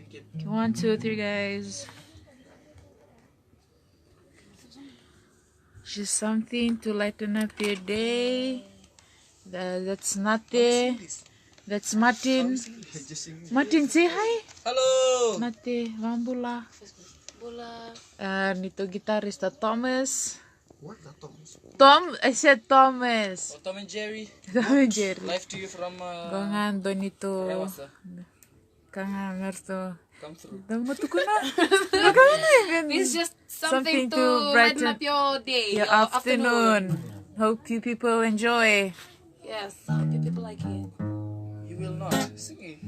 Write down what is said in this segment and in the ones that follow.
1, 2, 3, guys. Just something to lighten up your day. That's Nate. That's Martin. Martin, say hi. Hello. Nate, Wambula. And itu gitarista Thomas. What? Not Thomas. I said Thomas. Oh, Tom and Jerry. Tom and Jerry. Live to you from. Gangan doon ito. Kangan merto. Come through. It's just something to brighten up your day, your afternoon. Hope you people enjoy. Yes, hope you people like it. You will not sing it.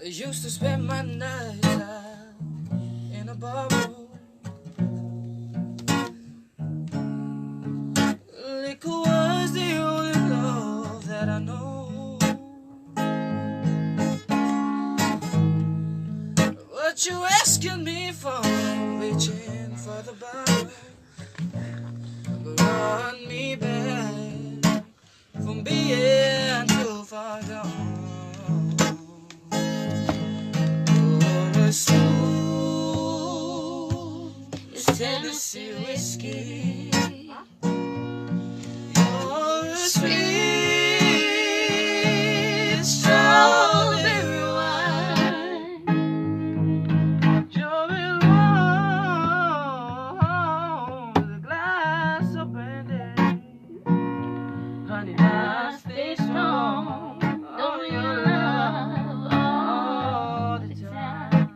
I used to spend my nights out in a bubble. Liquor was the only love that I know. What you asking me for? Reaching for the bar, but run me back from being too far gone. It's Tennessee whiskey. You're a sweet strawberry wine. You're in warm with a glass of brandy. Honey, now stay strong. Don't you love all the time?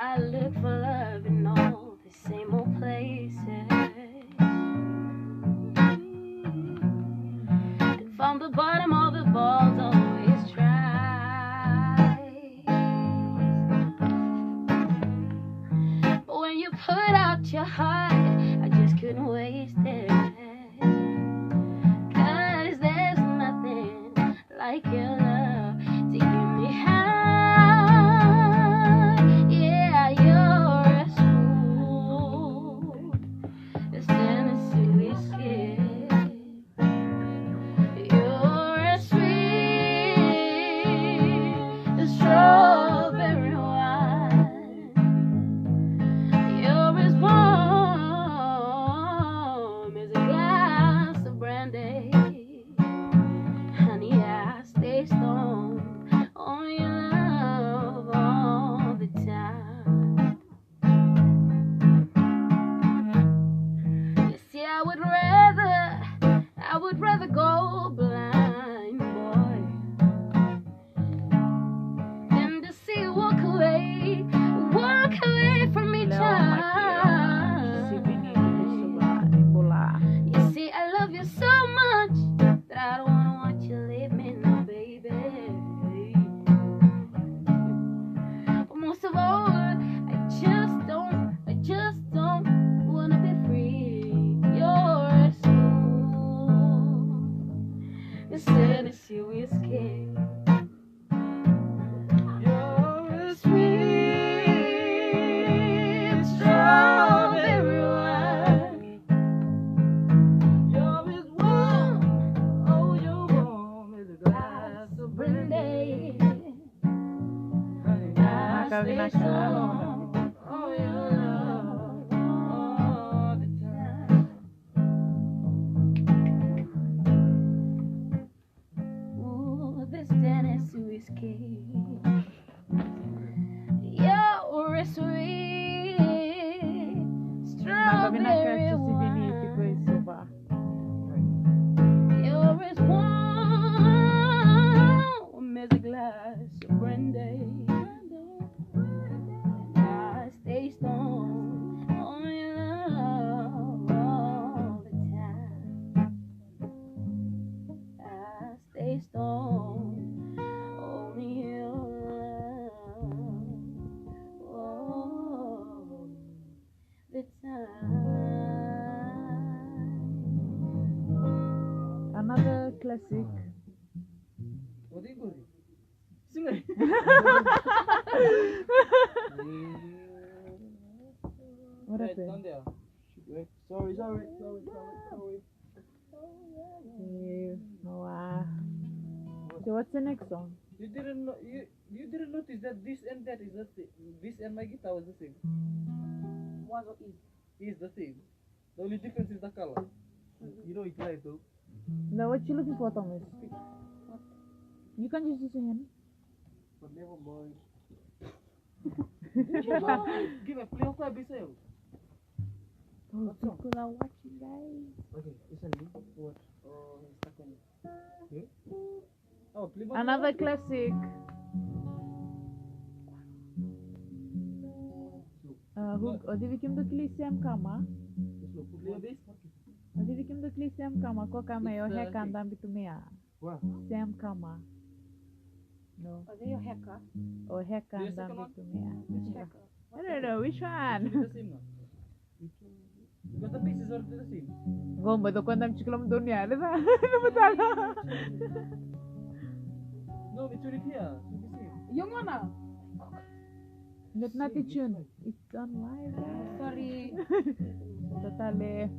I look for love in all the same old places. From the bottom of the balls always try. But when you put out your heart, I just couldn't waste it. 'Cause there's nothing like your love to get me high. Yeah, you're as smooth as Tennessee whiskey. You're as sweet as strawberry wine. You're as warm as a glass of brandy. Honey, I stay stoned on your love all the time. You see, I would rather go blind, boy, than to see you walk away from me, child. You see, I love you so much that I don't wanna watch you leave me now, baby. But most of all, I just don't wanna be free. You're as smooth as Tennessee whiskey. You're a sweet strawberry wine. You're as warm, oh, you're warm as a glass of brandy. Honey, I stay strong, oh, your love all the time. Ooh, this Tennessee whiskey. You're a sweet strawberry wine. You're as warm as a glass of brandy. I stay stoned on your love all the time. I stay stoned on your love all the time. Another classic. Sing it. What Right, happened? down there. Sorry. Yeah. Wow. So what's the next song? You didn't notice that this and that is the same. This and my guitar was the same. What is? Is the same. The only difference is the color. You know it's right though. Now what you looking for, Thomas? You can just use your hand. But never mind. Give a play of that beside. Oh, people are watching, guys. Okay, listen me. What? Oh, he's stuck on you. Oh, play one. Another classic. Odi bikim do Kilisiam Kama. Odi bikim do Kilisiam Kama. Ko kama yo heka andam bitumea. What? Sam Kama. No. Are they your hacker? O heka The andam second one? bitumea. Which hacker? I don't know which one. The same now. But the pieces are the same. Gomba do kwandam chiklam dunia. Diba? Ano ba tala? No, it's already here. It's the same. Yung ano? Let not tune. It's on live. Guys. Sorry. Totally.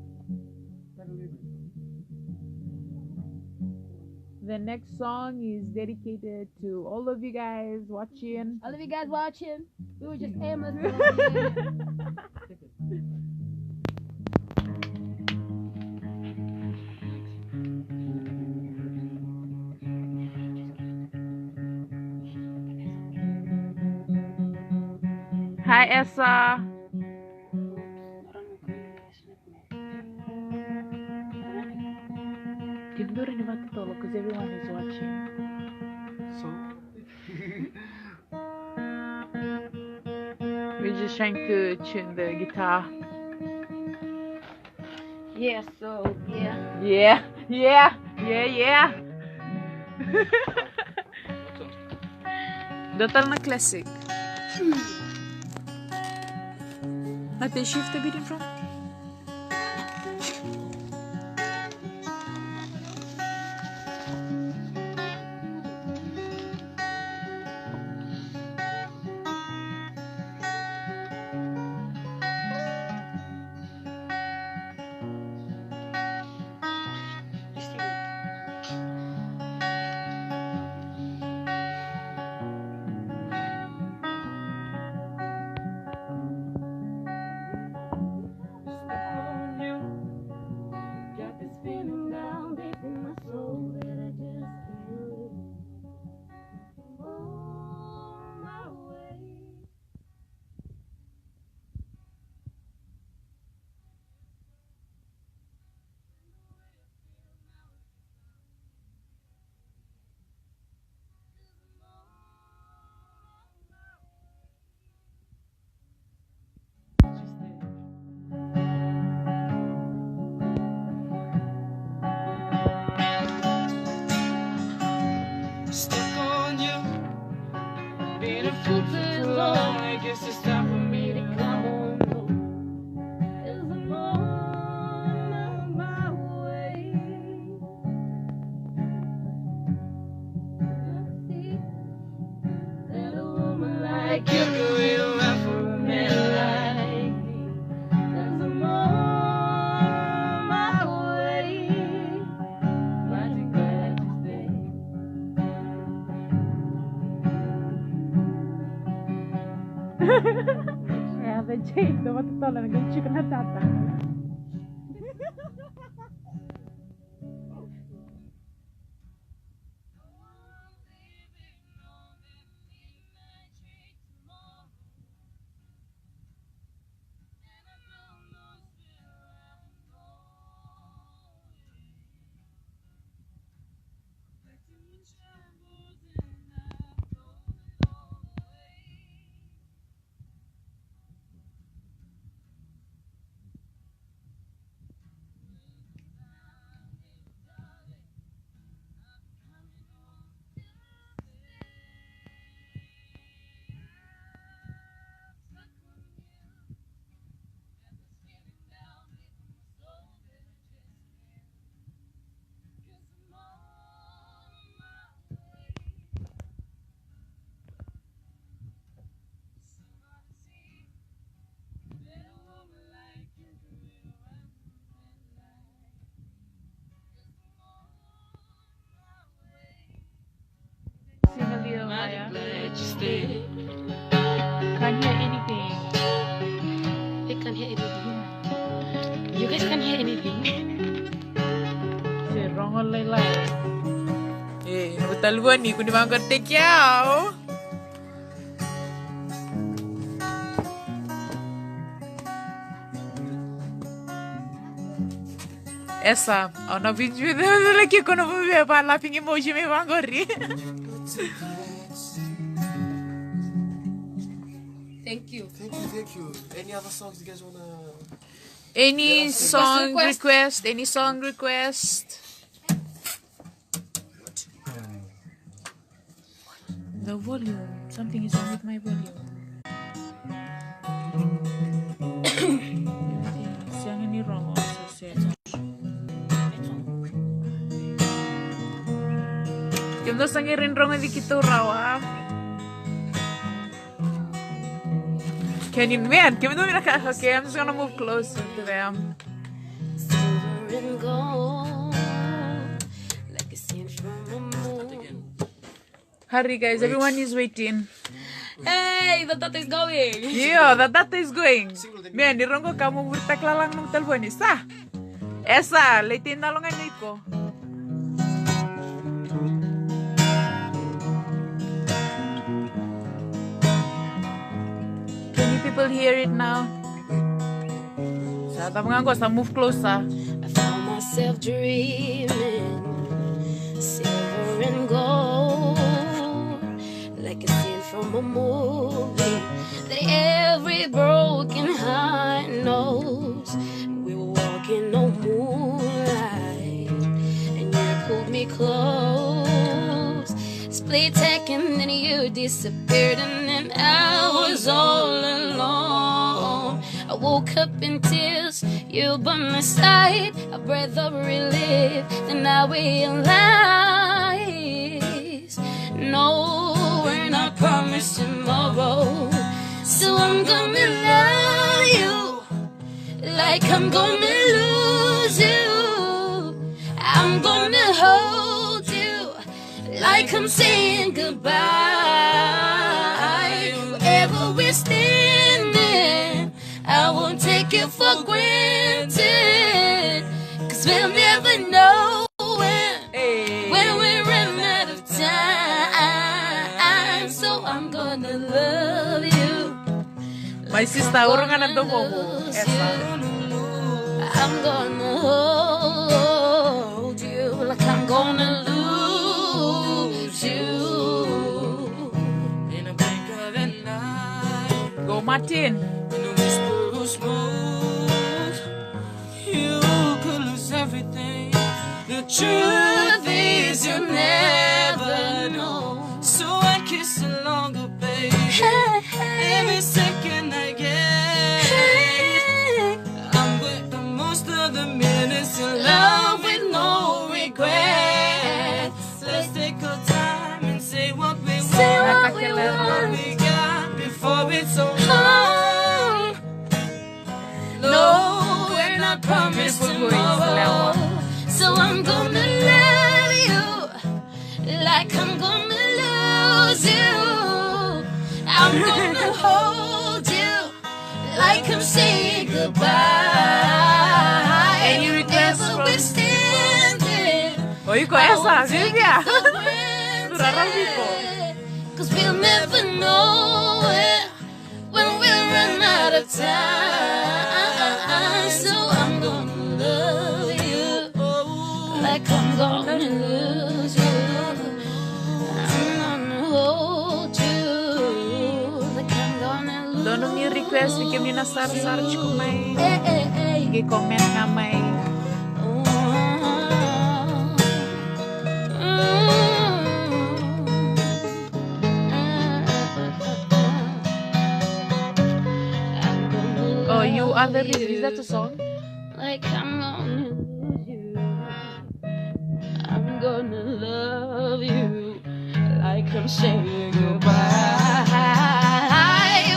The next song is dedicated to all of you guys watching. All of you guys watching. We were just aimless. Hi, Essa. Tidur ini mati tolong because everyone is watching. So? We're just trying to tune the guitar. Yeah, so, yeah. Yeah. Totalna classic. Let me shift a bit in front. Stuck on you. Been a fool for too long. I guess it's time for me to come on. There's a moon on my way. I see that a woman like You you can wait around for a man like me. there's a moon on my way. Mighty glad to stay. Yeah, the Jake, the what the tall and the chicken hatata. stay. Can't hear anything. They can't hear anything. You guys can't hear anything. Say wrong on lay. Eh, nagtaluan ni kundi mga tekyaw. Essa, no vídeo aqui quando eu vou ver para lá ping emoji me vão correr. Thank you. Thank you. Any other songs you guys wanna? Any song request? Any song request? The volume. Something is wrong with my volume. Siang ini wrong also said. Yung dos ang irinrong di kita rawa. Can you man? Can we okay, I'm just gonna move closer to them. Silver and gold, like a scene from a movie. Hurry guys, everyone is waiting. Hey, the data is going. Yeah, the data is going. Man, nirong ko kamu bertakla lang ng telepon ni sa. Esa, leitin na longan ko. Can you people hear it now? Sa tamangan ko sa move closer. I found myself dreaming, silver and gold, like a scene from a movie that every broken heart knows. We were walking on moonlight, and you pulled me close. Split second, then you disappeared, and then I was all alone. I woke up in tears, you by my side, a breath of relief. Then I realized, no, we're not promised tomorrow. So I'm gonna love you like I'm gonna lose you. I'm gonna hold you like I'm saying goodbye. Wherever we're standing, I won't take it for granted, 'cause we'll never know when we run out of time. So I'm gonna love you. My sister, urungan na mo. Esa. I'm gonna hold you like I'm gonna lose you. In a blink of an eye, Go Martin. in a whisper of smoke, you could lose everything. The truth is you never know. So I kiss it longer, baby. Every second I get, I'm with the most of the minutes in love with no regret. Let's take our time and say what we want, what we got before it's so long. No, we're not promised tomorrow. So I'm gonna love you like I'm gonna lose you. I'm gonna hold you like I'm saying goodbye. Any requests Wherever from- we're standing, Oh, iko esa, Silvia. Rarami ko. 'cause we'll never know when we'll run out of time. So I'm gonna love you like I'm gonna lose you. I'm gonna hold you like I'm gonna lose. Dono mi request ni kami na sar-sar ko may Hey. i-comment nga may Oh, you are the reason. Is that a song? Like I'm gonna lose you. I'm gonna love you like I'm saying goodbye.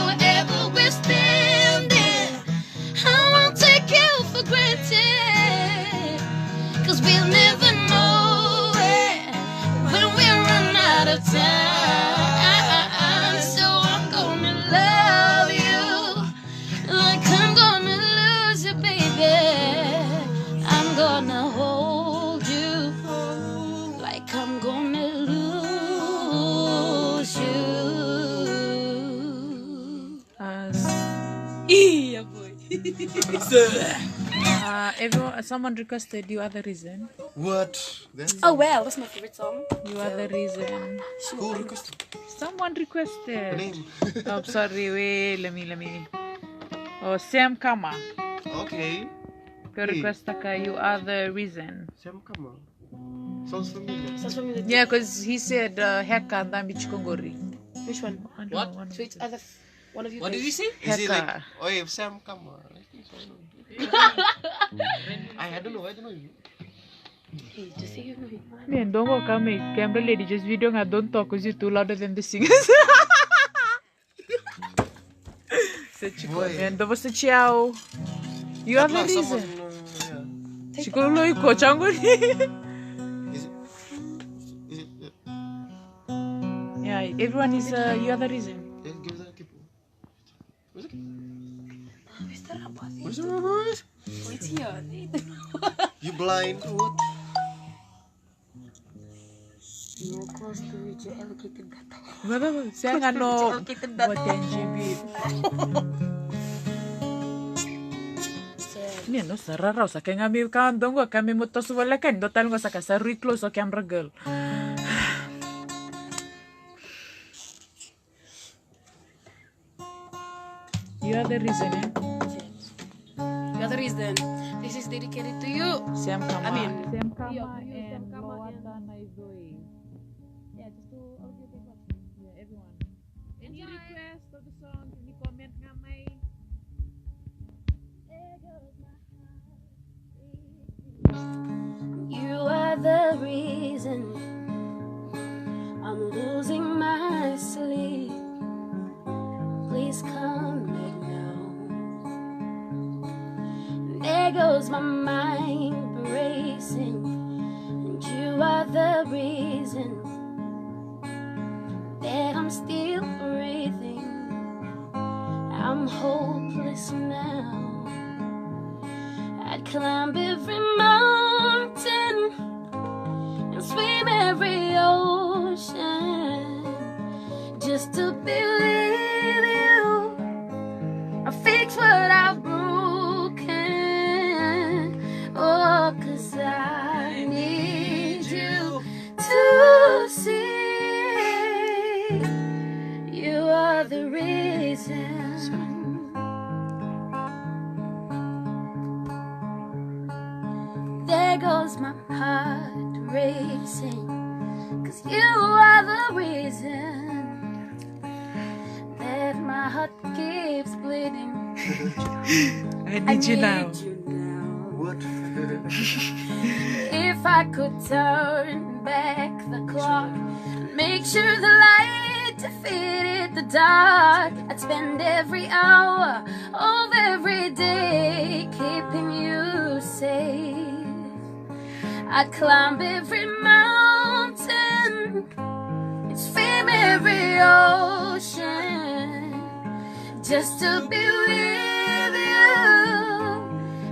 Wherever we're standing, I won't take you for granted, 'cause we'll never know when we run out of time. Everyone, someone requested "You Are the Reason." What? That's Oh well, that's my favorite song. You are the reason. who requested Someone the requested. name? Oh, sorry. Wait, let me. Oh, Sam Kama. Okay. Your request taka "You Are the Reason." Sam, come on. Sounds familiar. Sounds familiar. Yeah, because he said Heka Ndambi Chikongori. Which one? I don't What? know, one of So it's those. either one of you. What did guys. you say? Is he like, Heka. oh, yeah, Sam, come on. I think so. I don't know. You. Hey, just say you know him. Man, don't go come make camera lady just video nga don't talk because you're too louder than the singers. Said Chico, Boy. man, that was the chow. You are the At last, reason. someone, Chico lo iko chango ni. Is it? Yeah, everyone is you are the reason. Yeah, give that a keep. What is it? What What is it? It's here. You blind? What? You're close to reach your allocated data. Baba, saya ngano Allocated data. buat 10 GB. Ni no sarara sa kaya ngami kan dongo kami mutos wala kan do tal ngo sa kasarui close o camera girl. You are the reason, eh? The other reason, this is dedicated to you. Sam Kama. I mean, Sam Kama yeah, and Sam Kama Lowata Naizoi. Yeah, just to all of you guys watching. Yeah, everyone. Any request of the song? Any comment nga may? You are the reason I'm losing my sleep. Please come back now. There goes my mind racing, and you are the reason that I'm still breathing. I'm hopeless now. I'd climb every mountain and swim every ocean just to be with you. I fix what I've broken. Oh, 'cause I need you to see you are the reason. There goes my heart racing, 'cause you are the reason that my heart keeps bleeding. I need you now. What? If I could turn back the clock, make sure the light defeated the dark, I'd spend every hour of every day keeping you safe. I'd climb every mountain and swim every ocean just to be with you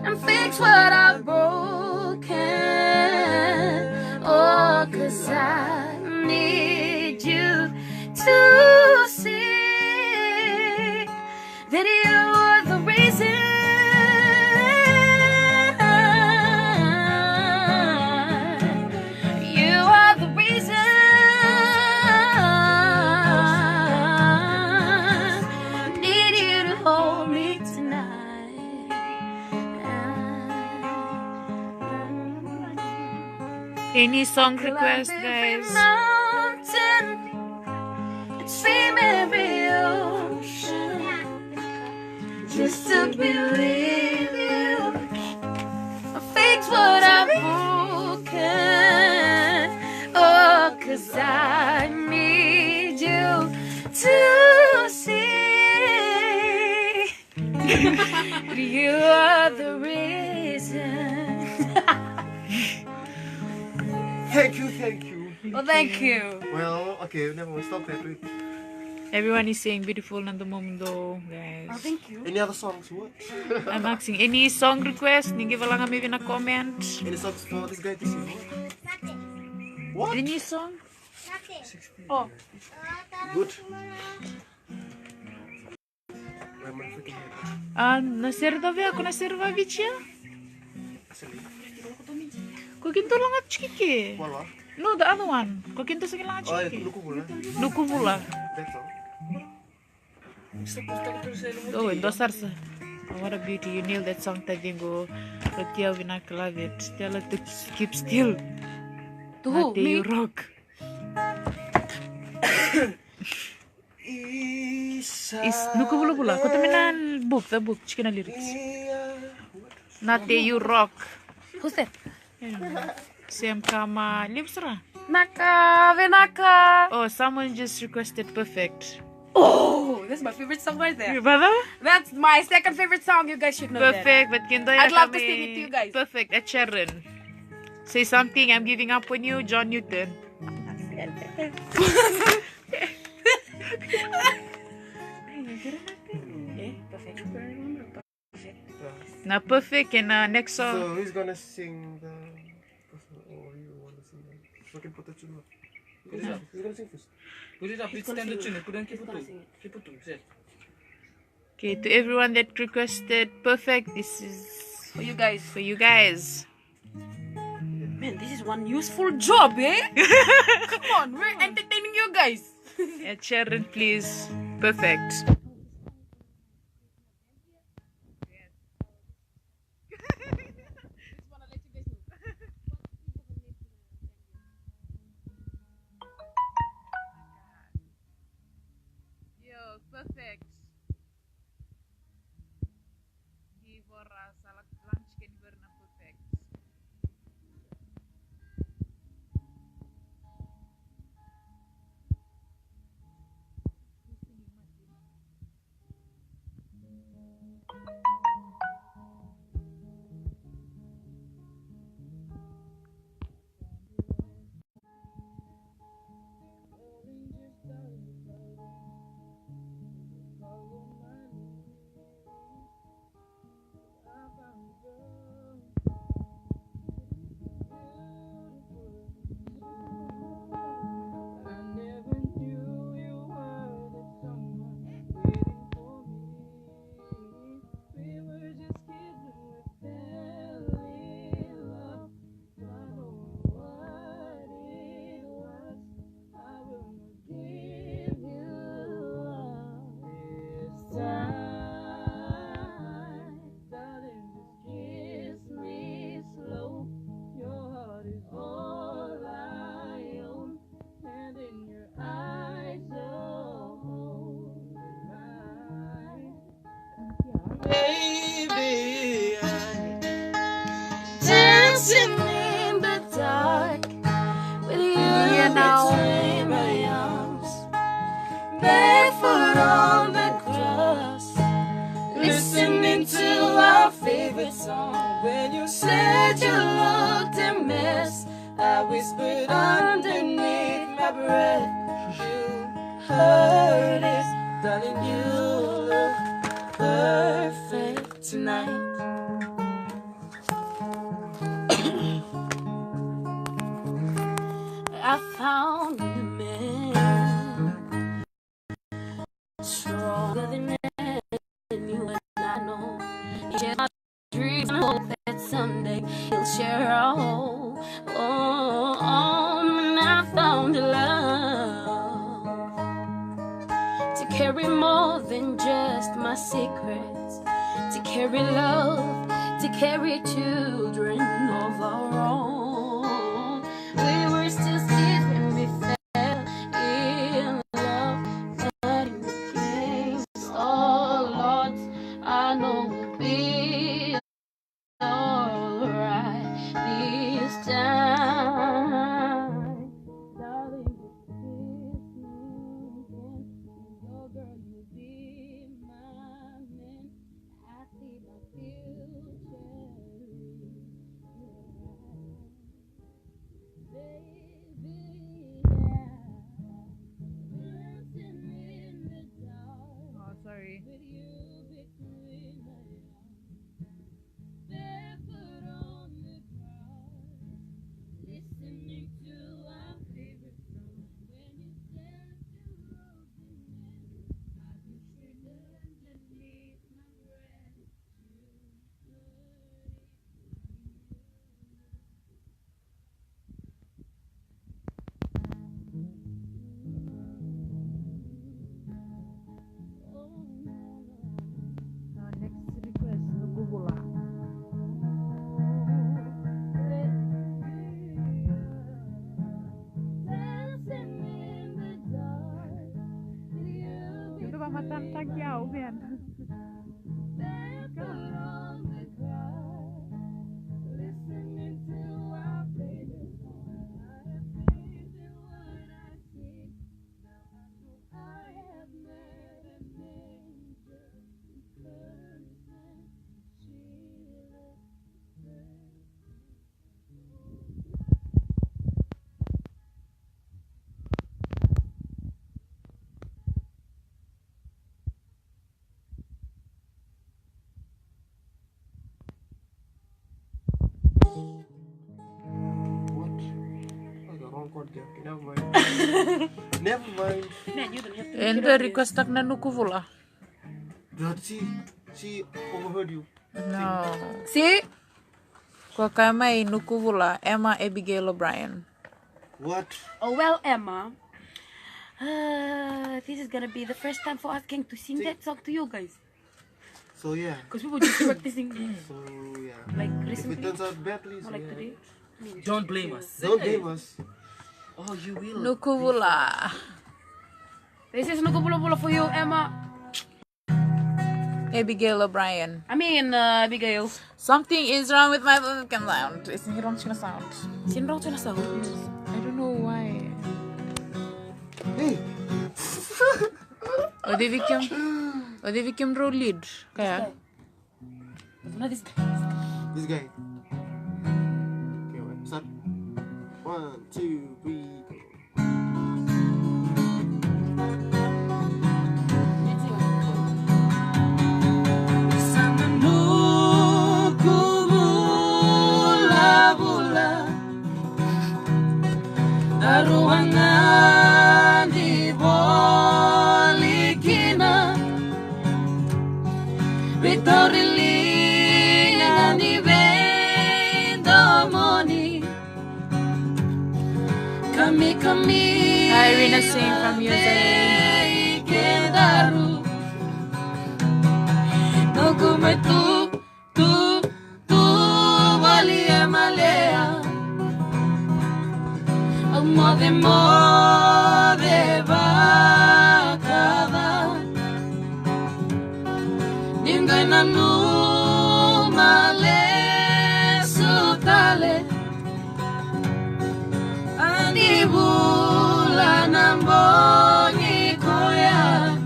and fix what I've broken. Oh, 'cause I need you to see that you are the reason. You are the reason. Need you to hold me tonight. Any song request, guys? Mountain and swim every ocean just to be with you. I fix what I've broken. Oh, 'cause I need you to see you are the reason. Thank you. Oh, thank you. Well, okay, never mind. Stop that. Wait. Everyone is saying beautiful nando mundo, guys. Oh, thank you. Any other songs? What? I'm asking any song request. Ningi wala nga maybe na comment. Any songs for this guy to sing? What? Any song? Oh, Good. my freaking head. Naserva ako naserva vicia. Actually, Kokinto lang at chiki. wala. No, the other one. Kokinto sa lang at Oh, chiki. luku pula. Luku pula. That's all. Oh, endosar sa. Oh, what a beauty. You nailed that song tadi go. Ratia Vinaklavet. Tell her to keep still. To who? Nate you Me? rock. Is nuku pula pula. Ko taminan book, the book. Chikina lyrics. Nate you rock. Who's that? Same kama lipsra. Naka, Venaka. Oh, someone just requested perfect. Oh, that's my favorite song right there. Brother? That's my second favorite song. You guys should know that. Perfect, but kinto I'd love to sing it to you guys. Perfect, at Sharon. Say something, I'm giving up on you, John Newton. Perfect. Na perfect, and next song. So who's gonna sing the? Or you wanna sing the? Fucking put the tune up. Who's gonna sing first? Put it up, it's stand the tune, put on keep it to Okay, to everyone that requested perfect, this is For you guys. for you guys. Man, this is one useful job, eh? Come on, we're entertaining you guys. At Sharon, please. Perfect. Yo, perfect. Ivora salak lunch can berna perfect. Baby, Dancing in the dark with you between my arms, barefoot on the grass, listening to our favorite song. When you said you looked a mess, I whispered underneath my breath, you heard it, darling, you look perfect tonight. I found a man stronger than you and I know. He shares my dreams and hope that someday he'll share our hope. And I found a love to carry more than just my secrets, to carry love, to carry children of our own. We were still kids when we fell in love, but in the games, all odds, I know we'll be alright this time. Darling, just kiss me again. Your girl, you'll be my man. I see my future. Kecamatan Tagiau, Ben. What? I got wrong chord there. Okay, never mind. Never mind. Man, you don't have to And the request tak na nukuvula. But she overheard you. No. See? Ko kamay nukuvula Emma Abigail O'Brien. What? Oh, well, Emma. This is gonna be the first time for us getting to sing that song to you guys. So yeah. Because we were just practicing So yeah. like If recently. it turns out badly, so Or like yeah. today. Don't blame us. Don't blame us. Oh, you will. Nukuvula. This is Nukubula for you, Emma. Abigail O'Brien. I mean, Abigail. Something is wrong with my webcam sound. It's not wrong with sound. Sinro to na sa I don't know why. Hey. O di Vikim road lead. Kaya? Not this guy. This guy. Okay, wait. Start. 1, 2, 3, go. Sana nukubula-bula Daruangan di bolikina Vitorilingan di bendomoni Kami Hi, Rina Singh from USA. Kedaru Nogu me tu Wali emalea Mode bakada Ninguém na numa le sutale Andi bulan ambongi koya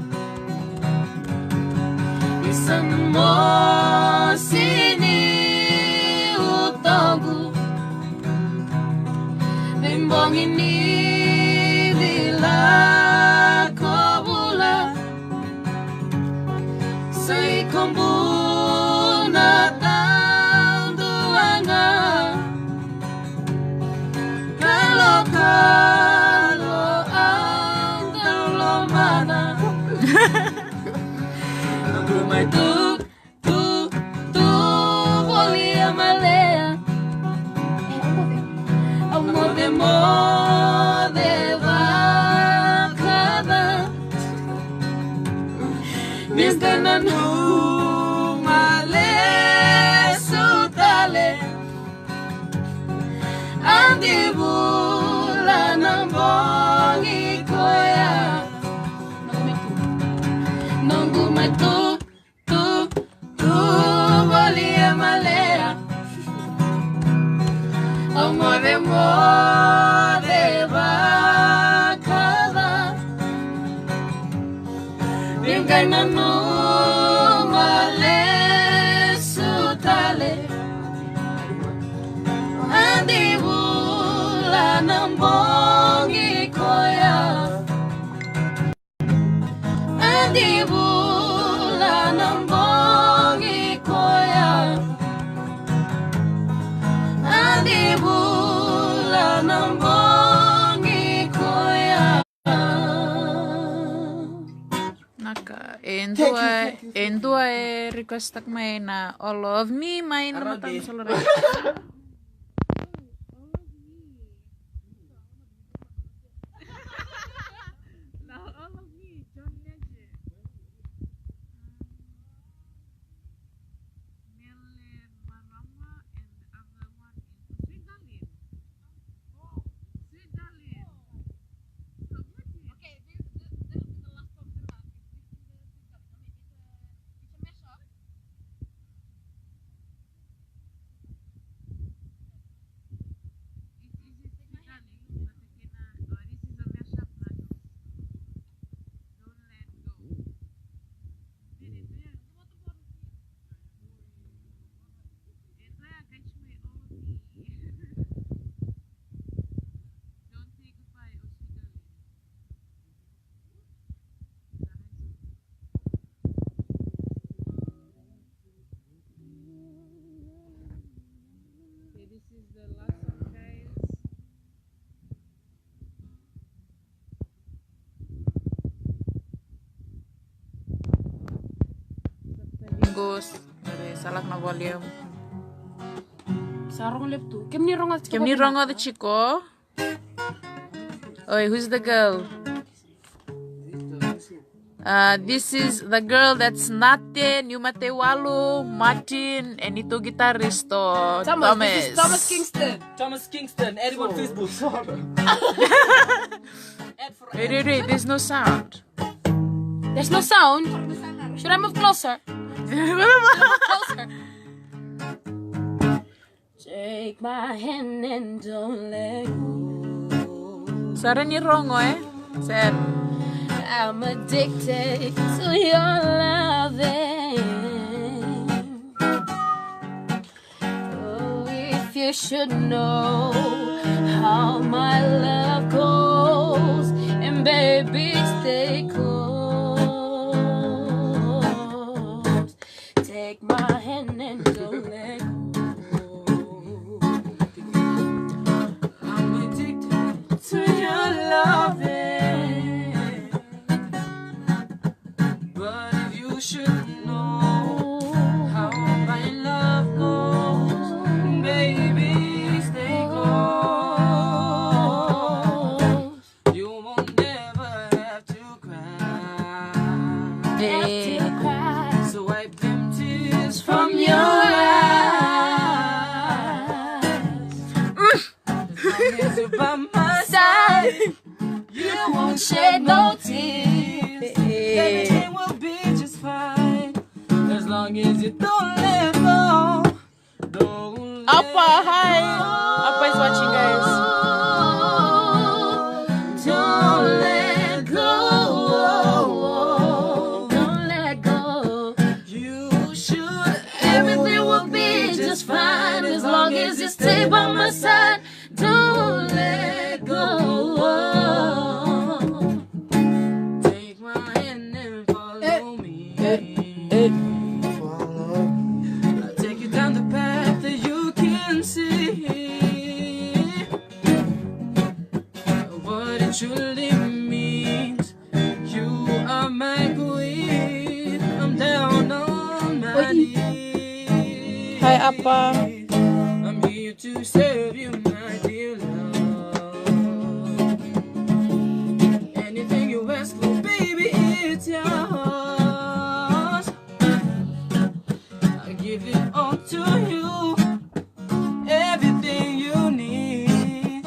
Isang mo sini utogu Bimbong ini bila ko bula Say kombu na tanduanga Kalau ang dalomana Kumay tu Boli amalea Mode bakada Minta na numale sutale Andi bulan ang bongi koya Nunggu may tu Boli amalea Mode bakada Ninguém na numale sutale Andi bulan ang bongi koya Andi bulan ang bongi koya Andi bulan ang bongi koya Naka. Endua request tak may na all of me may na matang sa lore. bagus. Salah na volume. Sarong lip tu. Kem ni rongat. Kim ni rongo the chico. Oi, who's the girl? This is the girl that's Nate, Nyumate Walu, Martin, and ito guitaristo Thomas. This is Thomas Kingston. Thomas Kingston, add him on Facebook. Wait, there's no sound. There's no sound. Should I move closer? Closer. Take my hand and don't let go. Sara ni rongo Sad. I'm addicted to your loving. Oh, if you should know how my love goes, and baby, stay close. Take my hand and don't let go. I'm addicted to your loving. But if you should know how my love goes, baby, stay close. You won't never have to cry. So wipe them tears from your eyes. As long as you're by my side, you won't shed no tears. Everything will be just fine. As long as you don't let go. Don't let Appa, hi. Appa is watching, guys. Don't let go. Don't let go. You should. Everything will be just fine as long as you stay by my side. Don't let go. Take my hand and follow me. I'll take you down the path that you can see. What it truly means. You are my queen. I'm down on my knees. Hi, Appa. I'm here to serve you, my dear love. Anything you ask for, baby, it's yours. I give it all to you. Everything you need,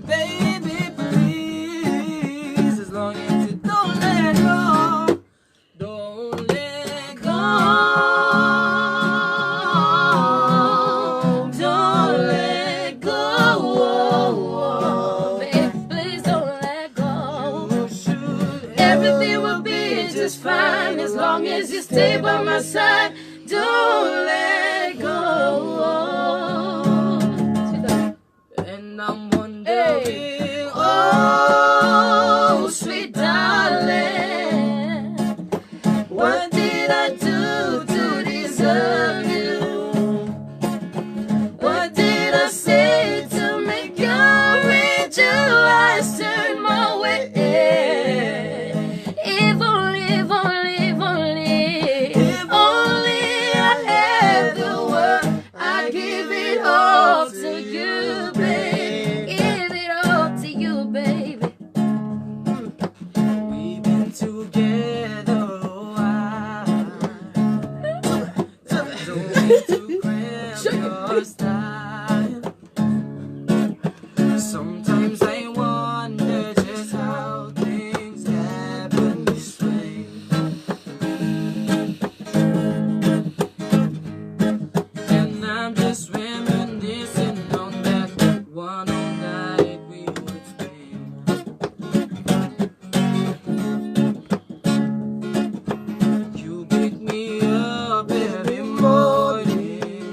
baby, please. As long as you don't let go. Don't let go. Don't let go. Baby, please don't let go. You should. Everything will be just fine as long as you stay by my side. Don't let go. And I'm wondering, Oh, sweet darling, what did I do to deserve you? What did I say to make your angel eyes turn my way? If only, if only, if only I had the word, I'd give it all to you, babe. Give it all to you, baby. we've been together a while. Don't need to cramp your style. Sometimes I wonder just how things happen this way. And I'm just reminiscing on that one night we would spend. You pick me up every morning,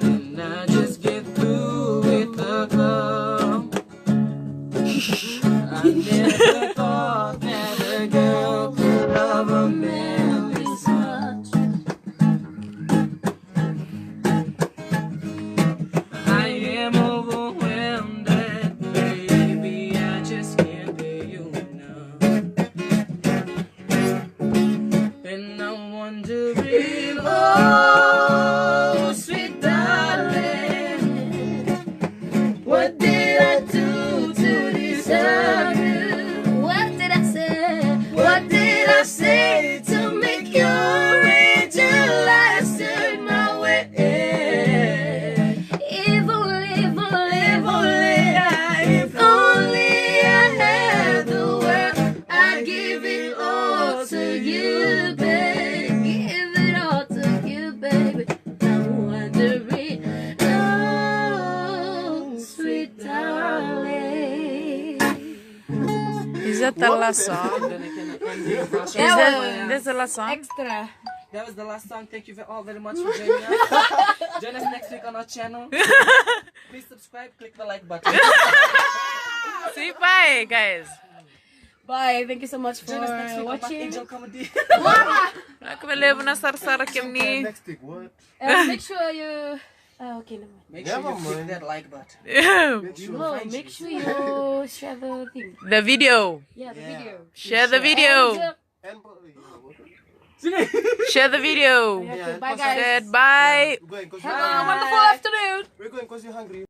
and I just get through with the club. I never thought that a girl could love a man this much. I am overwhelmed that baby I just can't pay you enough. And I'm wondering that the last song? Then I can end the last Is song. that's the last song? Extra. That was the last song. Thank you all very much for joining us. Join us next week on our channel. Please subscribe, click the like button. Say bye, guys. Bye. Thank you so much for Join us next week on Back watching. Angel Comedy. Aku beli na sar-sar kem ni. Next week, what? Make sure you. Okay, never mind. Make sure you Never click mind. that like button. No, make sure you share the thing. The video. Yeah, the video. Share the video. And Share the video. Okay, Yeah, bye because guys. Said bye. we're going because Have a wonderful afternoon. we're going because you're hungry.